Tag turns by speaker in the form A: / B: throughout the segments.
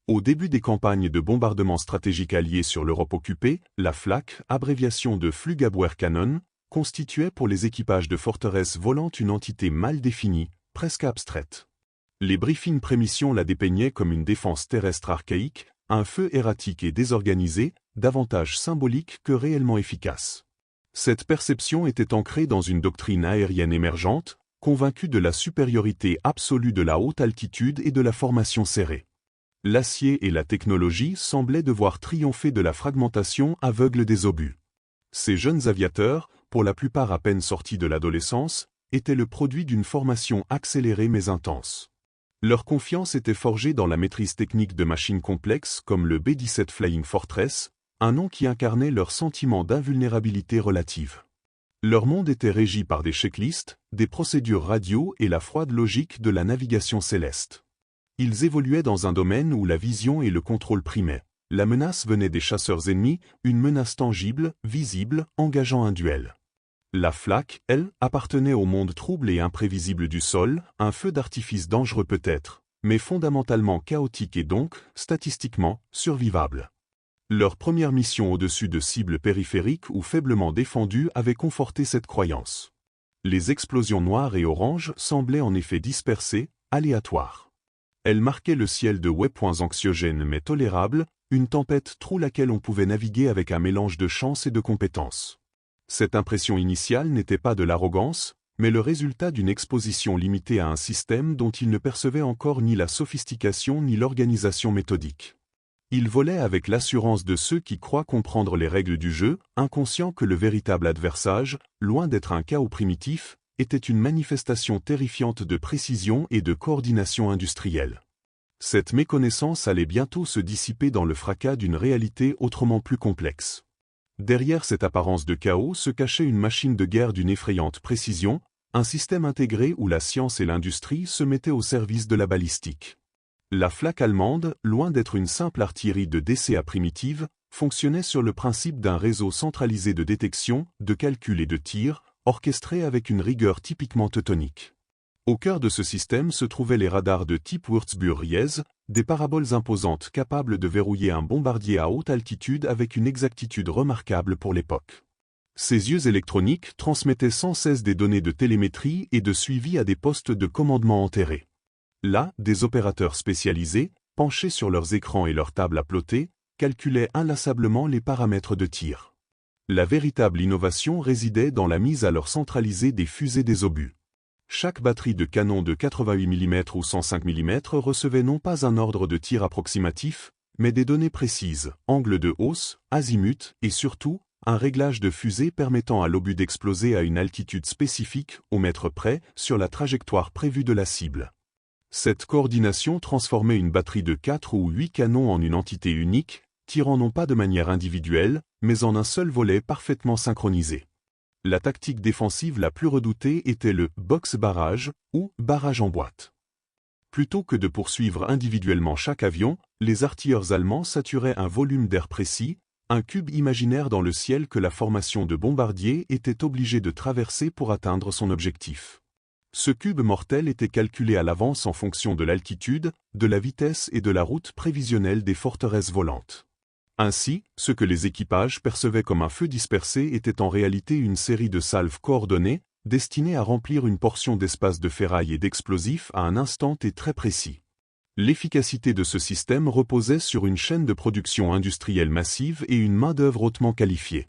A: Au début des campagnes de bombardement stratégique alliées sur l'Europe occupée, la FLAC, abréviation de Flugabwehrkanone, constituait pour les équipages de forteresses volantes une entité mal définie, presque abstraite. Les briefings pré-mission la dépeignaient comme une défense terrestre archaïque, un feu erratique et désorganisé, davantage symbolique que réellement efficace. Cette perception était ancrée dans une doctrine aérienne émergente, convaincue de la supériorité absolue de la haute altitude et de la formation serrée. L'acier et la technologie semblaient devoir triompher de la fragmentation aveugle des obus. Ces jeunes aviateurs, pour la plupart à peine sortis de l'adolescence, étaient le produit d'une formation accélérée mais intense. Leur confiance était forgée dans la maîtrise technique de machines complexes comme le B-17 Flying Fortress, un nom qui incarnait leur sentiment d'invulnérabilité relative. Leur monde était régi par des checklists, des procédures radio et la froide logique de la navigation céleste. Ils évoluaient dans un domaine où la vision et le contrôle primaient. La menace venait des chasseurs ennemis, une menace tangible, visible, engageant un duel. La FLAC, elle, appartenait au monde trouble et imprévisible du sol, un feu d'artifice dangereux peut-être, mais fondamentalement chaotique et donc, statistiquement, survivable. Leur première mission au-dessus de cibles périphériques ou faiblement défendues avait conforté cette croyance. Les explosions noires et oranges semblaient en effet dispersées, aléatoires. Elles marquaient le ciel de waypoints anxiogènes mais tolérables, une tempête through laquelle on pouvait naviguer avec un mélange de chance et de compétence. Cette impression initiale n'était pas de l'arrogance, mais le résultat d'une exposition limitée à un système dont ils ne percevaient encore ni la sophistication ni l'organisation méthodique. Ils volaient avec l'assurance de ceux qui croient comprendre les règles du jeu, inconscients que le véritable adversage, loin d'être un chaos primitif, était une manifestation terrifiante de précision et de coordination industrielle. Cette méconnaissance allait bientôt se dissiper dans le fracas d'une réalité autrement plus complexe. Derrière cette apparence de chaos se cachait une machine de guerre d'une effrayante précision, un système intégré où la science et l'industrie se mettaient au service de la balistique. La FLAC allemande, loin d'être une simple artillerie de DCA primitive, fonctionnait sur le principe d'un réseau centralisé de détection, de calcul et de tir, orchestré avec une rigueur typiquement teutonique. Au cœur de ce système se trouvaient les radars de type Würzburg-Riese, des paraboles imposantes capables de verrouiller un bombardier à haute altitude avec une exactitude remarquable pour l'époque. Ces yeux électroniques transmettaient sans cesse des données de télémétrie et de suivi à des postes de commandement enterrés. Là, des opérateurs spécialisés, penchés sur leurs écrans et leurs tables à plotter, calculaient inlassablement les paramètres de tir. La véritable innovation résidait dans la mise à l'heure centralisée des fusées des obus. Chaque batterie de canon de 88 mm ou 105 mm recevait non pas un ordre de tir approximatif, mais des données précises, angle de hausse, azimut et surtout, un réglage de fusée permettant à l'obus d'exploser à une altitude spécifique, au mètre près, sur la trajectoire prévue de la cible. Cette coordination transformait une batterie de 4 ou 8 canons en une entité unique, tirant non pas de manière individuelle, mais en un seul volet parfaitement synchronisé. La tactique défensive la plus redoutée était le « box barrage » ou « barrage en boîte ». Plutôt que de poursuivre individuellement chaque avion, les artilleurs allemands saturaient un volume d'air précis, un cube imaginaire dans le ciel que la formation de bombardiers était obligée de traverser pour atteindre son objectif. Ce cube mortel était calculé à l'avance en fonction de l'altitude, de la vitesse et de la route prévisionnelle des forteresses volantes. Ainsi, ce que les équipages percevaient comme un feu dispersé était en réalité une série de salves coordonnées, destinées à remplir une portion d'espace de ferraille et d'explosifs à un instant T très précis. L'efficacité de ce système reposait sur une chaîne de production industrielle massive et une main-d'œuvre hautement qualifiée.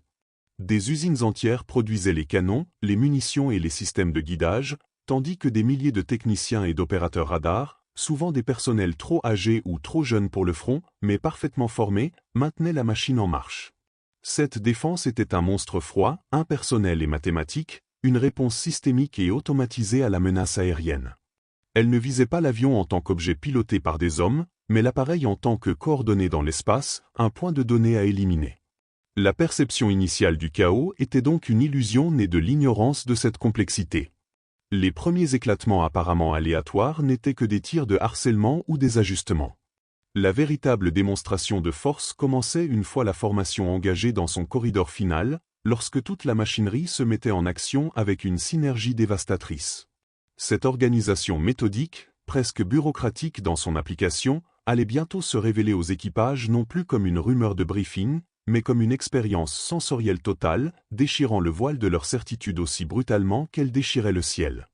A: Des usines entières produisaient les canons, les munitions et les systèmes de guidage, tandis que des milliers de techniciens et d'opérateurs radars, souvent des personnels trop âgés ou trop jeunes pour le front, mais parfaitement formés, maintenaient la machine en marche. Cette défense était un monstre froid, impersonnel et mathématique, une réponse systémique et automatisée à la menace aérienne. Elle ne visait pas l'avion en tant qu'objet piloté par des hommes, mais l'appareil en tant que coordonné dans l'espace, un point de données à éliminer. La perception initiale du chaos était donc une illusion née de l'ignorance de cette complexité. Les premiers éclatements apparemment aléatoires n'étaient que des tirs de harcèlement ou des ajustements. La véritable démonstration de force commençait une fois la formation engagée dans son corridor final, lorsque toute la machinerie se mettait en action avec une synergie dévastatrice. Cette organisation méthodique, presque bureaucratique dans son application, allait bientôt se révéler aux équipages non plus comme une rumeur de briefing, mais comme une expérience sensorielle totale, déchirant le voile de leur certitude aussi brutalement qu'elle déchirait le ciel.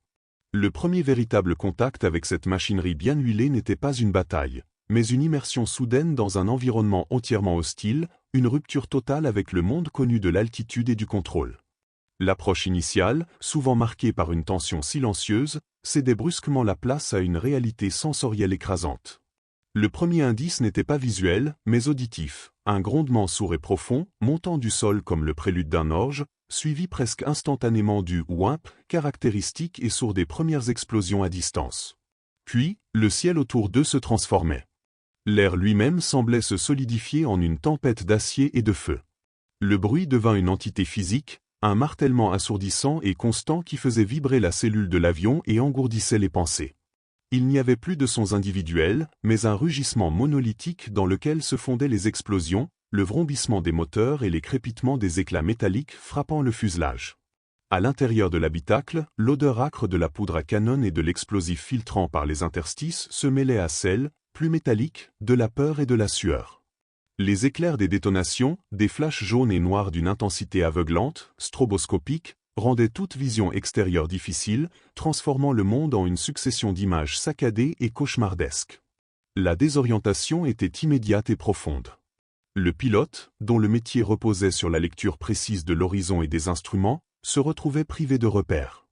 A: Le premier véritable contact avec cette machinerie bien huilée n'était pas une bataille, mais une immersion soudaine dans un environnement entièrement hostile, une rupture totale avec le monde connu de l'altitude et du contrôle. L'approche initiale, souvent marquée par une tension silencieuse, cédait brusquement la place à une réalité sensorielle écrasante. Le premier indice n'était pas visuel, mais auditif, un grondement sourd et profond, montant du sol comme le prélude d'un orge, suivi presque instantanément du « whimp » caractéristique et sourd des premières explosions à distance. Puis, le ciel autour d'eux se transformait. L'air lui-même semblait se solidifier en une tempête d'acier et de feu. Le bruit devint une entité physique, un martèlement assourdissant et constant qui faisait vibrer la cellule de l'avion et engourdissait les pensées. Il n'y avait plus de sons individuels, mais un rugissement monolithique dans lequel se fondaient les explosions, le vrombissement des moteurs et les crépitements des éclats métalliques frappant le fuselage. À l'intérieur de l'habitacle, l'odeur âcre de la poudre à canon et de l'explosif filtrant par les interstices se mêlait à celle, plus métallique, de la peur et de la sueur. Les éclairs des détonations, des flashs jaunes et noirs d'une intensité aveuglante, stroboscopique, rendaient toute vision extérieure difficile, transformant le monde en une succession d'images saccadées et cauchemardesques. La désorientation était immédiate et profonde. Le pilote, dont le métier reposait sur la lecture précise de l'horizon et des instruments, se retrouvait privé de repères.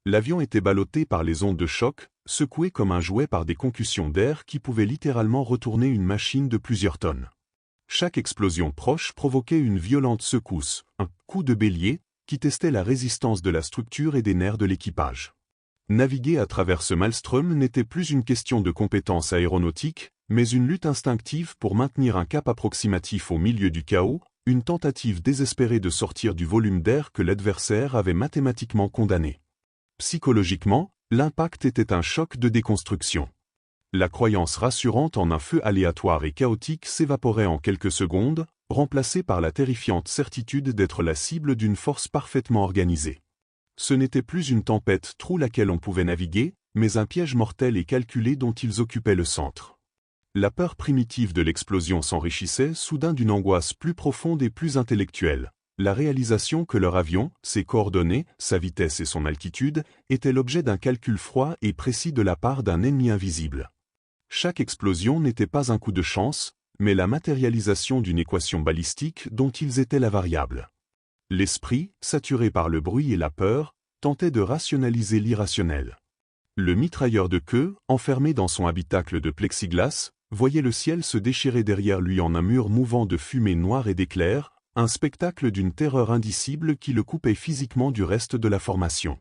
A: L'avion était ballotté par les ondes de choc, secoué comme un jouet par des concussions d'air qui pouvaient littéralement retourner une machine de plusieurs tonnes. Chaque explosion proche provoquait une violente secousse, un coup de bélier, qui testait la résistance de la structure et des nerfs de l'équipage. Naviguer à travers ce maelstrom n'était plus une question de compétences aéronautiques, mais une lutte instinctive pour maintenir un cap approximatif au milieu du chaos, une tentative désespérée de sortir du volume d'air que l'adversaire avait mathématiquement condamné. Psychologiquement, l'impact était un choc de déconstruction. La croyance rassurante en un feu aléatoire et chaotique s'évaporait en quelques secondes, remplacée par la terrifiante certitude d'être la cible d'une force parfaitement organisée. Ce n'était plus une tempête through laquelle on pouvait naviguer, mais un piège mortel et calculé dont ils occupaient le centre. La peur primitive de l'explosion s'enrichissait soudain d'une angoisse plus profonde et plus intellectuelle. La réalisation que leur avion, ses coordonnées, sa vitesse et son altitude, étaient l'objet d'un calcul froid et précis de la part d'un ennemi invisible. Chaque explosion n'était pas un coup de chance, mais la matérialisation d'une équation balistique dont ils étaient la variable. L'esprit, saturé par le bruit et la peur, tentait de rationaliser l'irrationnel. Le mitrailleur de queue, enfermé dans son habitacle de plexiglas, voyait le ciel se déchirer derrière lui en un mur mouvant de fumée noire et d'éclairs, un spectacle d'une terreur indicible qui le coupait physiquement du reste de la formation.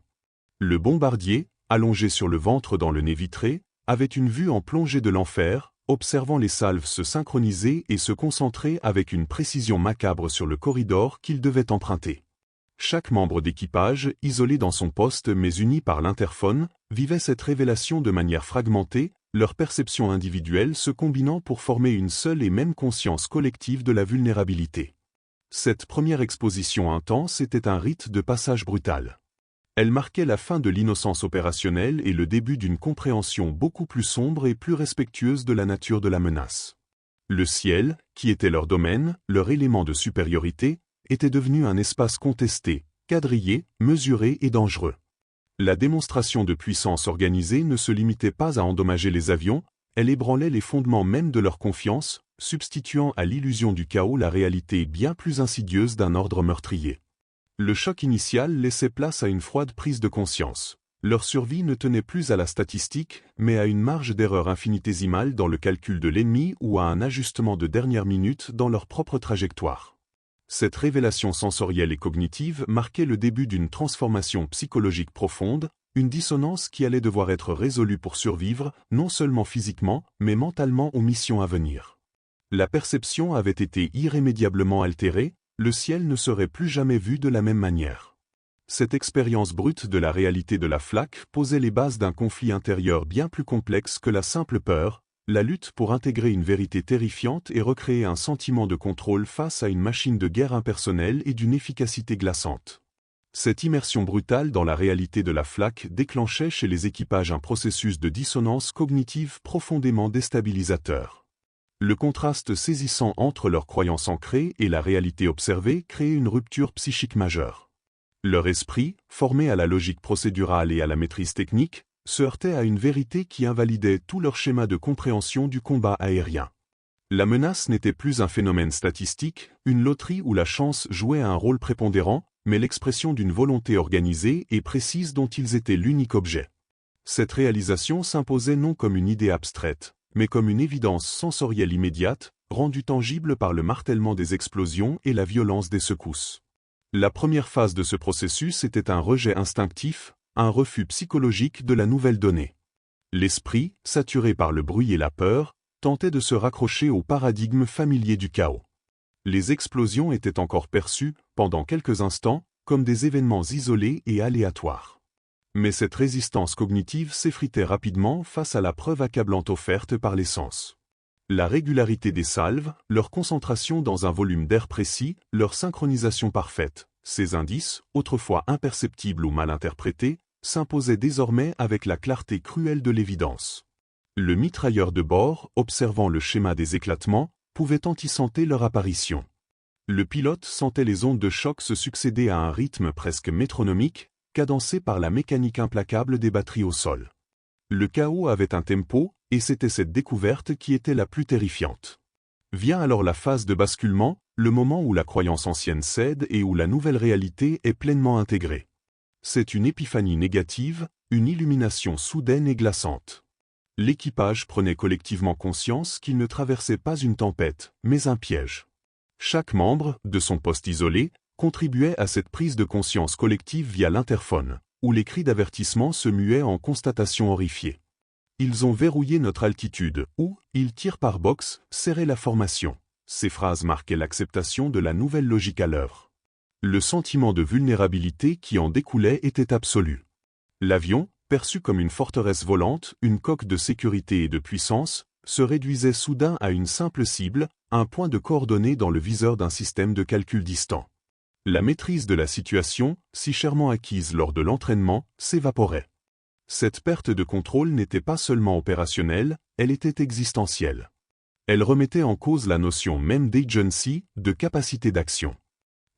A: Le bombardier, allongé sur le ventre dans le nez vitré, avait une vue en plongée de l'enfer, observant les salves se synchroniser et se concentrer avec une précision macabre sur le corridor qu'il devait emprunter. Chaque membre d'équipage, isolé dans son poste mais uni par l'interphone, vivait cette révélation de manière fragmentée, leurs perceptions individuelles se combinant pour former une seule et même conscience collective de la vulnérabilité. Cette première exposition intense était un rite de passage brutal. Elle marquait la fin de l'innocence opérationnelle et le début d'une compréhension beaucoup plus sombre et plus respectueuse de la nature de la menace. Le ciel, qui était leur domaine, leur élément de supériorité, était devenu un espace contesté, quadrillé, mesuré et dangereux. La démonstration de puissance organisée ne se limitait pas à endommager les avions, elle ébranlait les fondements même de leur confiance, substituant à l'illusion du chaos la réalité bien plus insidieuse d'un ordre meurtrier. Le choc initial laissait place à une froide prise de conscience. Leur survie ne tenait plus à la statistique, mais à une marge d'erreur infinitésimale dans le calcul de l'ennemi ou à un ajustement de dernière minute dans leur propre trajectoire. Cette révélation sensorielle et cognitive marquait le début d'une transformation psychologique profonde, une dissonance qui allait devoir être résolue pour survivre, non seulement physiquement, mais mentalement aux missions à venir. La perception avait été irrémédiablement altérée, le ciel ne serait plus jamais vu de la même manière. Cette expérience brute de la réalité de la flaque posait les bases d'un conflit intérieur bien plus complexe que la simple peur, la lutte pour intégrer une vérité terrifiante et recréer un sentiment de contrôle face à une machine de guerre impersonnelle et d'une efficacité glaçante. Cette immersion brutale dans la réalité de la flaque déclenchait chez les équipages un processus de dissonance cognitive profondément déstabilisateur. Le contraste saisissant entre leurs croyances ancrées et la réalité observée créait une rupture psychique majeure. Leur esprit, formé à la logique procédurale et à la maîtrise technique, se heurtait à une vérité qui invalidait tout leur schéma de compréhension du combat aérien. La menace n'était plus un phénomène statistique, une loterie où la chance jouait un rôle prépondérant, mais l'expression d'une volonté organisée et précise dont ils étaient l'unique objet. Cette réalisation s'imposait non comme une idée abstraite, mais comme une évidence sensorielle immédiate, rendue tangible par le martèlement des explosions et la violence des secousses. La première phase de ce processus était un rejet instinctif, un refus psychologique de la nouvelle donnée. L'esprit, saturé par le bruit et la peur, tentait de se raccrocher au paradigme familier du chaos. Les explosions étaient encore perçues, pendant quelques instants, comme des événements isolés et aléatoires. Mais cette résistance cognitive s'effritait rapidement face à la preuve accablante offerte par les sens. La régularité des salves, leur concentration dans un volume d'air précis, leur synchronisation parfaite, ces indices, autrefois imperceptibles ou mal interprétés, s'imposaient désormais avec la clarté cruelle de l'évidence. Le mitrailleur de bord, observant le schéma des éclatements, pouvait anticiper leur apparition. Le pilote sentait les ondes de choc se succéder à un rythme presque métronomique, cadencé par la mécanique implacable des batteries au sol. Le chaos avait un tempo, et c'était cette découverte qui était la plus terrifiante. Vient alors la phase de basculement, le moment où la croyance ancienne cède et où la nouvelle réalité est pleinement intégrée. C'est une épiphanie négative, une illumination soudaine et glaçante. L'équipage prenait collectivement conscience qu'il ne traversait pas une tempête, mais un piège. Chaque membre, de son poste isolé, contribuait à cette prise de conscience collective via l'interphone, où les cris d'avertissement se muaient en constatations horrifiées. Ils ont verrouillé notre altitude, ou, ils tirent par box, serraient la formation. Ces phrases marquaient l'acceptation de la nouvelle logique à l'œuvre. Le sentiment de vulnérabilité qui en découlait était absolu. L'avion, perçu comme une forteresse volante, une coque de sécurité et de puissance, se réduisait soudain à une simple cible, un point de coordonnées dans le viseur d'un système de calcul distant. La maîtrise de la situation, si chèrement acquise lors de l'entraînement, s'évaporait. Cette perte de contrôle n'était pas seulement opérationnelle, elle était existentielle. Elle remettait en cause la notion même d'agency, de capacité d'action.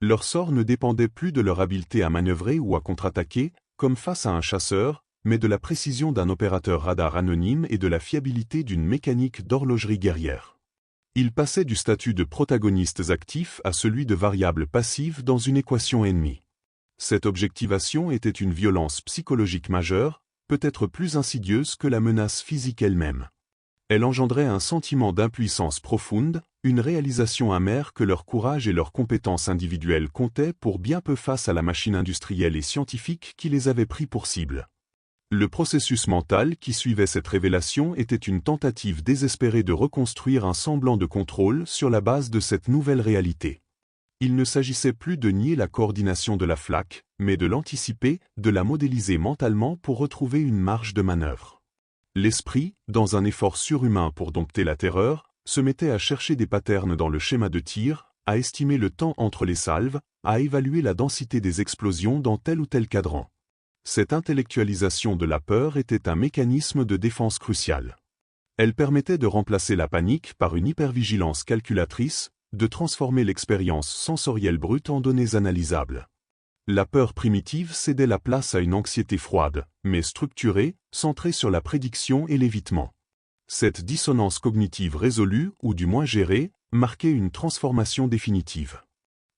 A: Leur sort ne dépendait plus de leur habileté à manœuvrer ou à contre-attaquer, comme face à un chasseur, mais de la précision d'un opérateur radar anonyme et de la fiabilité d'une mécanique d'horlogerie guerrière. Ils passaient du statut de protagonistes actifs à celui de variables passives dans une équation ennemie. Cette objectivation était une violence psychologique majeure, peut-être plus insidieuse que la menace physique elle-même. Elle engendrait un sentiment d'impuissance profonde, une réalisation amère que leur courage et leurs compétences individuelles comptaient pour bien peu face à la machine industrielle et scientifique qui les avait pris pour cible. Le processus mental qui suivait cette révélation était une tentative désespérée de reconstruire un semblant de contrôle sur la base de cette nouvelle réalité. Il ne s'agissait plus de nier la coordination de la flaque, mais de l'anticiper, de la modéliser mentalement pour retrouver une marge de manœuvre. L'esprit, dans un effort surhumain pour dompter la terreur, se mettait à chercher des patterns dans le schéma de tir, à estimer le temps entre les salves, à évaluer la densité des explosions dans tel ou tel cadran. Cette intellectualisation de la peur était un mécanisme de défense crucial. Elle permettait de remplacer la panique par une hypervigilance calculatrice, de transformer l'expérience sensorielle brute en données analysables. La peur primitive cédait la place à une anxiété froide, mais structurée, centrée sur la prédiction et l'évitement. Cette dissonance cognitive résolue, ou du moins gérée, marquait une transformation définitive.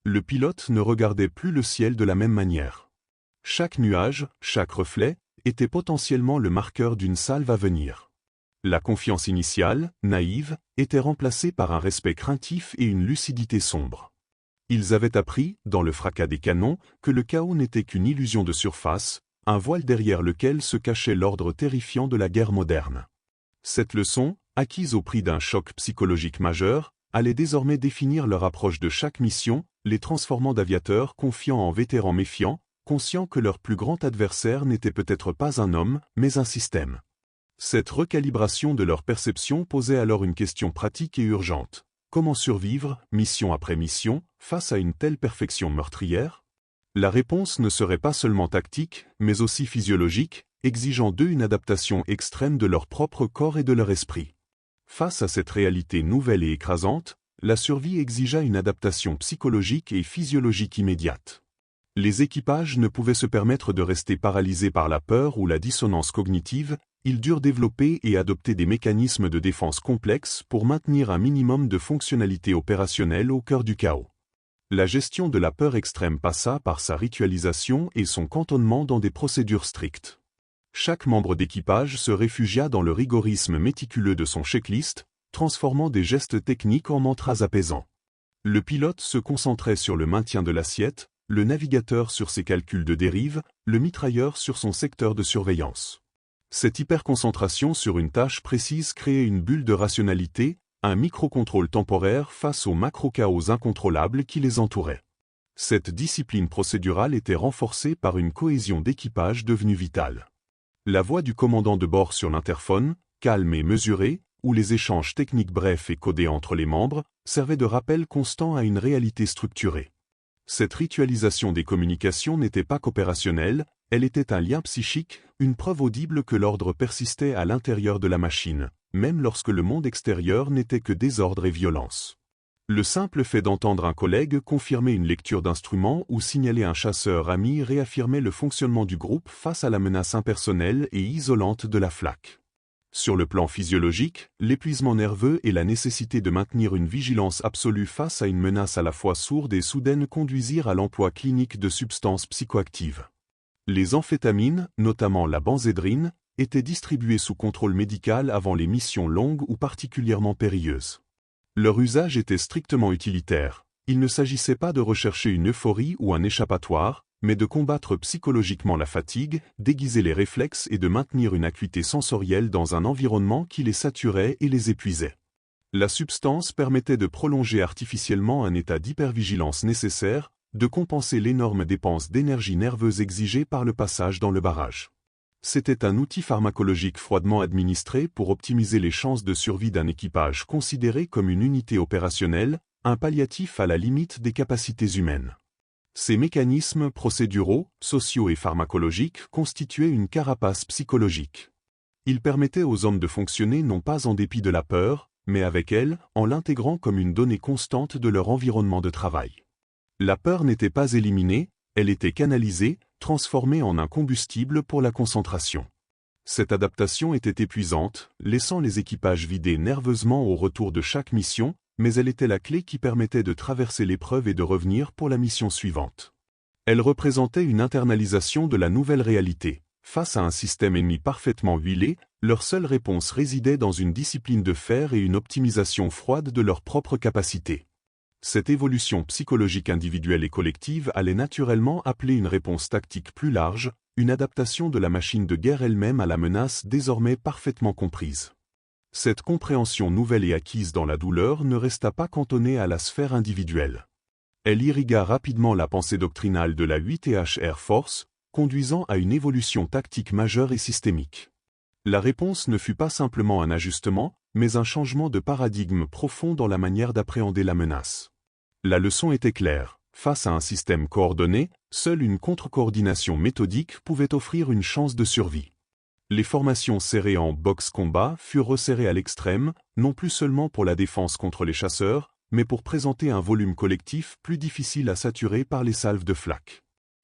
A: Le pilote ne regardait plus le ciel de la même manière. Chaque nuage, chaque reflet, était potentiellement le marqueur d'une salve à venir. La confiance initiale, naïve, était remplacée par un respect craintif et une lucidité sombre. Ils avaient appris, dans le fracas des canons, que le chaos n'était qu'une illusion de surface, un voile derrière lequel se cachait l'ordre terrifiant de la guerre moderne. Cette leçon, acquise au prix d'un choc psychologique majeur, allait désormais définir leur approche de chaque mission, les transformant d'aviateurs confiants en vétérans méfiants, conscients que leur plus grand adversaire n'était peut-être pas un homme, mais un système. Cette recalibration de leur perception posait alors une question pratique et urgente. Comment survivre, mission après mission, face à une telle perfection meurtrière? La réponse ne serait pas seulement tactique, mais aussi physiologique, exigeant d'eux une adaptation extrême de leur propre corps et de leur esprit. Face à cette réalité nouvelle et écrasante, la survie exigea une adaptation psychologique et physiologique immédiate. Les équipages ne pouvaient se permettre de rester paralysés par la peur ou la dissonance cognitive, ils durent développer et adopter des mécanismes de défense complexes pour maintenir un minimum de fonctionnalité opérationnelle au cœur du chaos. La gestion de la peur extrême passa par sa ritualisation et son cantonnement dans des procédures strictes. Chaque membre d'équipage se réfugia dans le rigorisme méticuleux de son checklist, transformant des gestes techniques en mantras apaisants. Le pilote se concentrait sur le maintien de l'assiette, le navigateur sur ses calculs de dérive, le mitrailleur sur son secteur de surveillance. Cette hyperconcentration sur une tâche précise créait une bulle de rationalité, un microcontrôle temporaire face au macro-chaos incontrôlable qui les entourait. Cette discipline procédurale était renforcée par une cohésion d'équipage devenue vitale. La voix du commandant de bord sur l'interphone, calme et mesurée, où les échanges techniques brefs et codés entre les membres, servait de rappel constant à une réalité structurée. Cette ritualisation des communications n'était pas qu'opérationnelle, elle était un lien psychique, une preuve audible que l'ordre persistait à l'intérieur de la machine, même lorsque le monde extérieur n'était que désordre et violence. Le simple fait d'entendre un collègue confirmer une lecture d'instrument ou signaler un chasseur ami réaffirmait le fonctionnement du groupe face à la menace impersonnelle et isolante de la FLAC. Sur le plan physiologique, l'épuisement nerveux et la nécessité de maintenir une vigilance absolue face à une menace à la fois sourde et soudaine conduisirent à l'emploi clinique de substances psychoactives. Les amphétamines, notamment la benzédrine, étaient distribuées sous contrôle médical avant les missions longues ou particulièrement périlleuses. Leur usage était strictement utilitaire. Il ne s'agissait pas de rechercher une euphorie ou un échappatoire, mais de combattre psychologiquement la fatigue, d'aiguiser les réflexes et de maintenir une acuité sensorielle dans un environnement qui les saturait et les épuisait. La substance permettait de prolonger artificiellement un état d'hypervigilance nécessaire, de compenser l'énorme dépense d'énergie nerveuse exigée par le passage dans le barrage. C'était un outil pharmacologique froidement administré pour optimiser les chances de survie d'un équipage considéré comme une unité opérationnelle, un palliatif à la limite des capacités humaines. Ces mécanismes procéduraux, sociaux et pharmacologiques constituaient une carapace psychologique. Ils permettaient aux hommes de fonctionner non pas en dépit de la peur, mais avec elle, en l'intégrant comme une donnée constante de leur environnement de travail. La peur n'était pas éliminée, elle était canalisée, transformée en un combustible pour la concentration. Cette adaptation était épuisante, laissant les équipages vidés nerveusement au retour de chaque mission, mais elle était la clé qui permettait de traverser l'épreuve et de revenir pour la mission suivante. Elle représentait une internalisation de la nouvelle réalité. Face à un système ennemi parfaitement huilé, leur seule réponse résidait dans une discipline de fer et une optimisation froide de leurs propres capacités. Cette évolution psychologique individuelle et collective allait naturellement appeler une réponse tactique plus large, une adaptation de la machine de guerre elle-même à la menace désormais parfaitement comprise. Cette compréhension nouvelle et acquise dans la douleur ne resta pas cantonnée à la sphère individuelle. Elle irrigua rapidement la pensée doctrinale de la 8th Air Force, conduisant à une évolution tactique majeure et systémique. La réponse ne fut pas simplement un ajustement, mais un changement de paradigme profond dans la manière d'appréhender la menace. La leçon était claire. Face à un système coordonné, seule une contre-coordination méthodique pouvait offrir une chance de survie. Les formations serrées en box combat furent resserrées à l'extrême, non plus seulement pour la défense contre les chasseurs, mais pour présenter un volume collectif plus difficile à saturer par les salves de flak.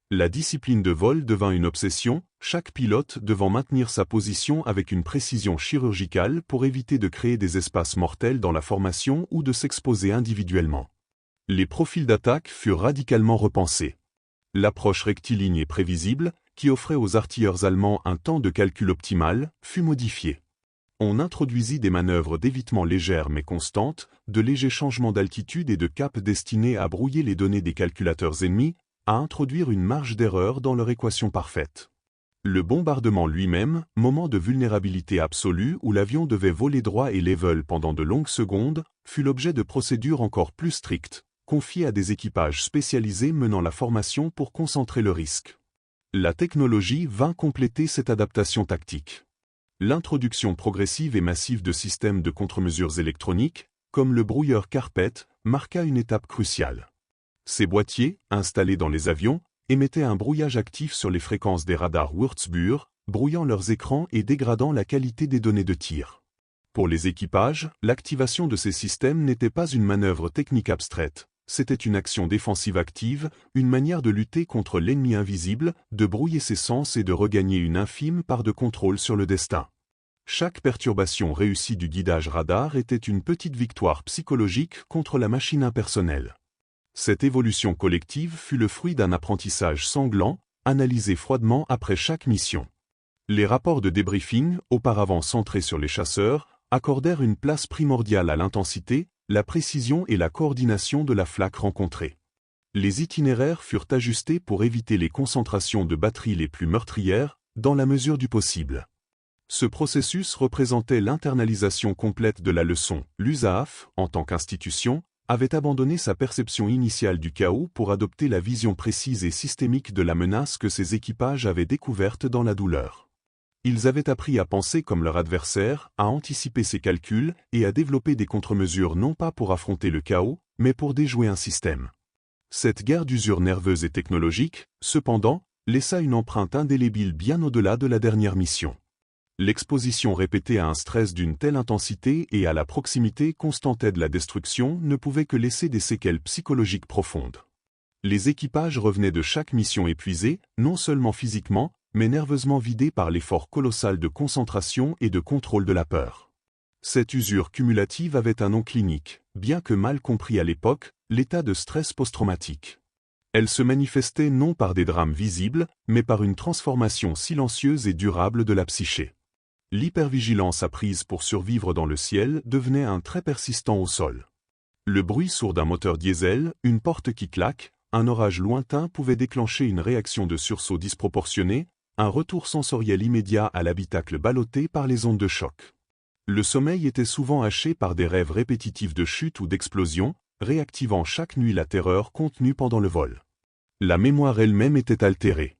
A: La discipline de vol devint une obsession, chaque pilote devant maintenir sa position avec une précision chirurgicale pour éviter de créer des espaces mortels dans la formation ou de s'exposer individuellement. Les profils d'attaque furent radicalement repensés. L'approche rectiligne et prévisible, qui offrait aux artilleurs allemands un temps de calcul optimal, fut modifiée. On introduisit des manœuvres d'évitement légères mais constantes, de légers changements d'altitude et de cap destinés à brouiller les données des calculateurs ennemis, à introduire une marge d'erreur dans leur équation parfaite. Le bombardement lui-même, moment de vulnérabilité absolue où l'avion devait voler droit et level pendant de longues secondes, fut l'objet de procédures encore plus strictes, confiées à des équipages spécialisés menant la formation pour concentrer le risque. La technologie vint compléter cette adaptation tactique. L'introduction progressive et massive de systèmes de contre-mesures électroniques, comme le brouilleur Carpet, marqua une étape cruciale. Ces boîtiers, installés dans les avions, émettaient un brouillage actif sur les fréquences des radars Würzburg, brouillant leurs écrans et dégradant la qualité des données de tir. Pour les équipages, l'activation de ces systèmes n'était pas une manœuvre technique abstraite, c'était une action défensive active, une manière de lutter contre l'ennemi invisible, de brouiller ses sens et de regagner une infime part de contrôle sur le destin. Chaque perturbation réussie du guidage radar était une petite victoire psychologique contre la machine impersonnelle. Cette évolution collective fut le fruit d'un apprentissage sanglant, analysé froidement après chaque mission. Les rapports de débriefing, auparavant centrés sur les chasseurs, accordèrent une place primordiale à l'intensité, la précision et la coordination de la flaque rencontrée. Les itinéraires furent ajustés pour éviter les concentrations de batterie les plus meurtrières, dans la mesure du possible. Ce processus représentait l'internalisation complète de la leçon. L'USAF, en tant qu'institution, avait abandonné sa perception initiale du chaos pour adopter la vision précise et systémique de la menace que ses équipages avaient découverte dans la douleur. Ils avaient appris à penser comme leur adversaire, à anticiper ses calculs et à développer des contre-mesures non pas pour affronter le chaos, mais pour déjouer un système. Cette guerre d'usure nerveuse et technologique, cependant, laissa une empreinte indélébile bien au-delà de la dernière mission. L'exposition répétée à un stress d'une telle intensité et à la proximité constante de la destruction ne pouvait que laisser des séquelles psychologiques profondes. Les équipages revenaient de chaque mission épuisés, non seulement physiquement, mais nerveusement vidés par l'effort colossal de concentration et de contrôle de la peur. Cette usure cumulative avait un nom clinique, bien que mal compris à l'époque, l'état de stress post-traumatique. Elle se manifestait non par des drames visibles, mais par une transformation silencieuse et durable de la psyché. L'hypervigilance apprise pour survivre dans le ciel devenait un trait persistant au sol. Le bruit sourd d'un moteur diesel, une porte qui claque, un orage lointain pouvaient déclencher une réaction de sursaut disproportionnée, un retour sensoriel immédiat à l'habitacle ballotté par les ondes de choc. Le sommeil était souvent haché par des rêves répétitifs de chute ou d'explosion, réactivant chaque nuit la terreur contenue pendant le vol. La mémoire elle-même était altérée.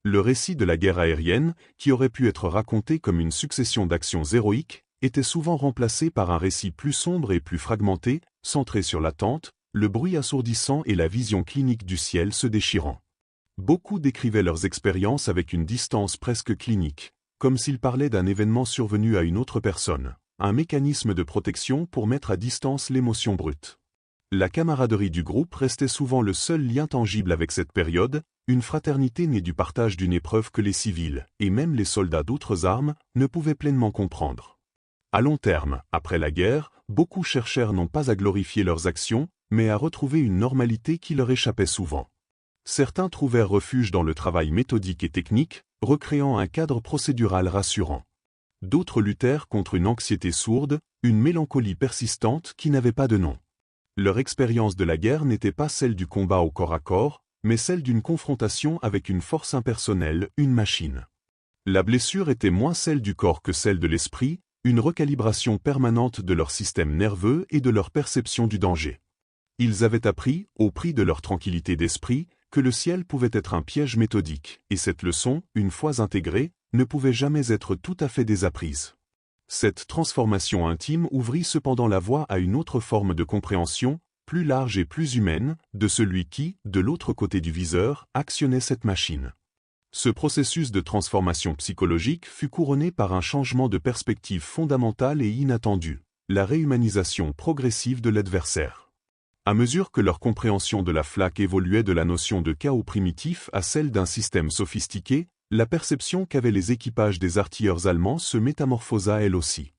A: Le récit de la guerre aérienne, qui aurait pu être raconté comme une succession d'actions héroïques, était souvent remplacé par un récit plus sombre et plus fragmenté, centré sur l'attente, le bruit assourdissant et la vision clinique du ciel se déchirant. Beaucoup décrivaient leurs expériences avec une distance presque clinique, comme s'ils parlaient d'un événement survenu à une autre personne, un mécanisme de protection pour mettre à distance l'émotion brute. La camaraderie du groupe restait souvent le seul lien tangible avec cette période, une fraternité née du partage d'une épreuve que les civils, et même les soldats d'autres armes, ne pouvaient pleinement comprendre. À long terme, après la guerre, beaucoup cherchèrent non pas à glorifier leurs actions, mais à retrouver une normalité qui leur échappait souvent. Certains trouvèrent refuge dans le travail méthodique et technique, recréant un cadre procédural rassurant. D'autres luttèrent contre une anxiété sourde, une mélancolie persistante qui n'avait pas de nom. Leur expérience de la guerre n'était pas celle du combat au corps à corps, mais celle d'une confrontation avec une force impersonnelle, une machine. La blessure était moins celle du corps que celle de l'esprit, une recalibration permanente de leur système nerveux et de leur perception du danger. Ils avaient appris, au prix de leur tranquillité d'esprit, que le ciel pouvait être un piège méthodique, et cette leçon, une fois intégrée, ne pouvait jamais être tout à fait désapprise. Cette transformation intime ouvrit cependant la voie à une autre forme de compréhension, plus large et plus humaine, de celui qui, de l'autre côté du viseur, actionnait cette machine. Ce processus de transformation psychologique fut couronné par un changement de perspective fondamental et inattendu, la réhumanisation progressive de l'adversaire. À mesure que leur compréhension de la flaque évoluait de la notion de chaos primitif à celle d'un système sophistiqué, la perception qu'avaient les équipages des artilleurs allemands se métamorphosa elle aussi.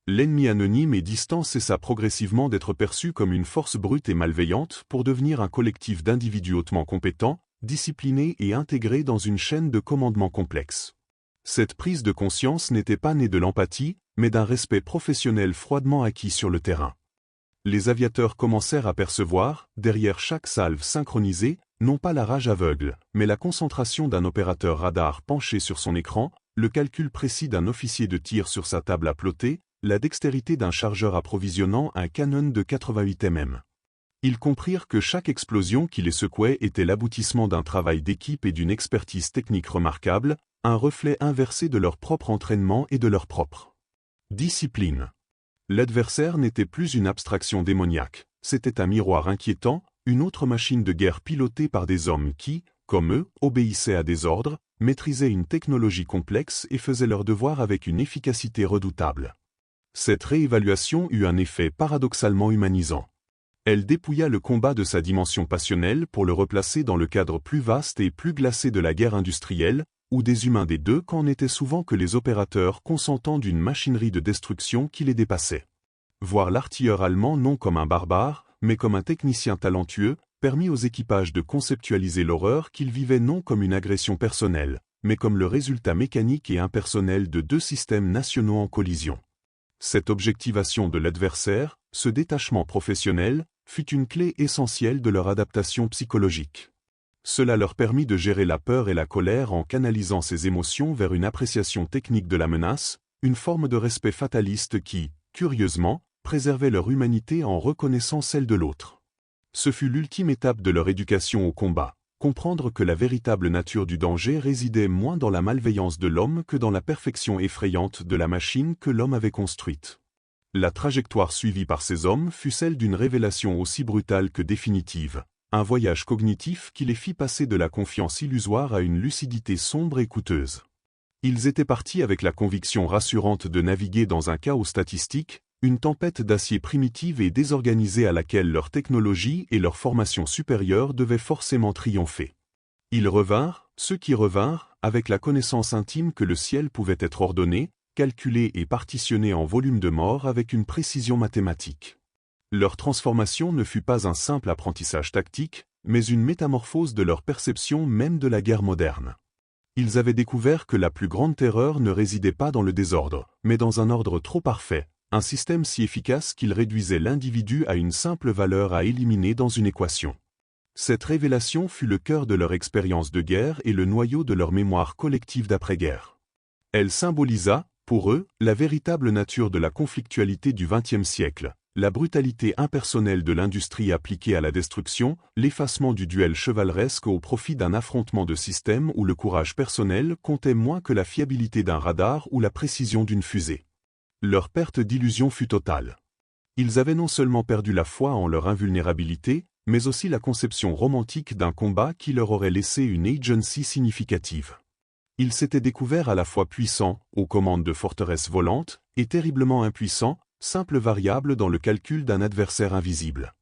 A: L'ennemi anonyme et distant cessa progressivement d'être perçu comme une force brute et malveillante pour devenir un collectif d'individus hautement compétents, disciplinés et intégrés dans une chaîne de commandement complexe. Cette prise de conscience n'était pas née de l'empathie, mais d'un respect professionnel froidement acquis sur le terrain. Les aviateurs commencèrent à percevoir, derrière chaque salve synchronisée, non pas la rage aveugle, mais la concentration d'un opérateur radar penché sur son écran, le calcul précis d'un officier de tir sur sa table à plotter, la dextérité d'un chargeur approvisionnant un canon de 88 mm. Ils comprirent que chaque explosion qui les secouait était l'aboutissement d'un travail d'équipe et d'une expertise technique remarquable, un reflet inversé de leur propre entraînement et de leur propre discipline. L'adversaire n'était plus une abstraction démoniaque, c'était un miroir inquiétant, une autre machine de guerre pilotée par des hommes qui, comme eux, obéissaient à des ordres, maîtrisaient une technologie complexe et faisaient leur devoir avec une efficacité redoutable. Cette réévaluation eut un effet paradoxalement humanisant. Elle dépouilla le combat de sa dimension passionnelle pour le replacer dans le cadre plus vaste et plus glacé de la guerre industrielle, où des humains des deux camps n'étaient souvent que les opérateurs consentants d'une machinerie de destruction qui les dépassait. Voir l'artilleur allemand non comme un barbare, mais comme un technicien talentueux, permit aux équipages de conceptualiser l'horreur qu'ils vivaient non comme une agression personnelle, mais comme le résultat mécanique et impersonnel de deux systèmes nationaux en collision. Cette objectivation de l'adversaire, ce détachement professionnel, fut une clé essentielle de leur adaptation psychologique. Cela leur permit de gérer la peur et la colère en canalisant ces émotions vers une appréciation technique de la menace, une forme de respect fataliste qui, curieusement, préservait leur humanité en reconnaissant celle de l'autre. Ce fut l'ultime étape de leur éducation au combat, comprendre que la véritable nature du danger résidait moins dans la malveillance de l'homme que dans la perfection effrayante de la machine que l'homme avait construite. La trajectoire suivie par ces hommes fut celle d'une révélation aussi brutale que définitive, un voyage cognitif qui les fit passer de la confiance illusoire à une lucidité sombre et coûteuse. Ils étaient partis avec la conviction rassurante de naviguer dans un chaos statistique, une tempête d'acier primitive et désorganisée à laquelle leur technologie et leur formation supérieure devaient forcément triompher. Ils revinrent, ceux qui revinrent, avec la connaissance intime que le ciel pouvait être ordonné, calculé et partitionné en volumes de mort avec une précision mathématique. Leur transformation ne fut pas un simple apprentissage tactique, mais une métamorphose de leur perception même de la guerre moderne. Ils avaient découvert que la plus grande terreur ne résidait pas dans le désordre, mais dans un ordre trop parfait, un système si efficace qu'il réduisait l'individu à une simple valeur à éliminer dans une équation. Cette révélation fut le cœur de leur expérience de guerre et le noyau de leur mémoire collective d'après-guerre. Elle symbolisa, pour eux, la véritable nature de la conflictualité du XXe siècle, la brutalité impersonnelle de l'industrie appliquée à la destruction, l'effacement du duel chevaleresque au profit d'un affrontement de système où le courage personnel comptait moins que la fiabilité d'un radar ou la précision d'une fusée. Leur perte d'illusion fut totale. Ils avaient non seulement perdu la foi en leur invulnérabilité, mais aussi la conception romantique d'un combat qui leur aurait laissé une agency significative. Ils s'étaient découverts à la fois puissants, aux commandes de forteresses volantes, et terriblement impuissants, simples variables dans le calcul d'un adversaire invisible.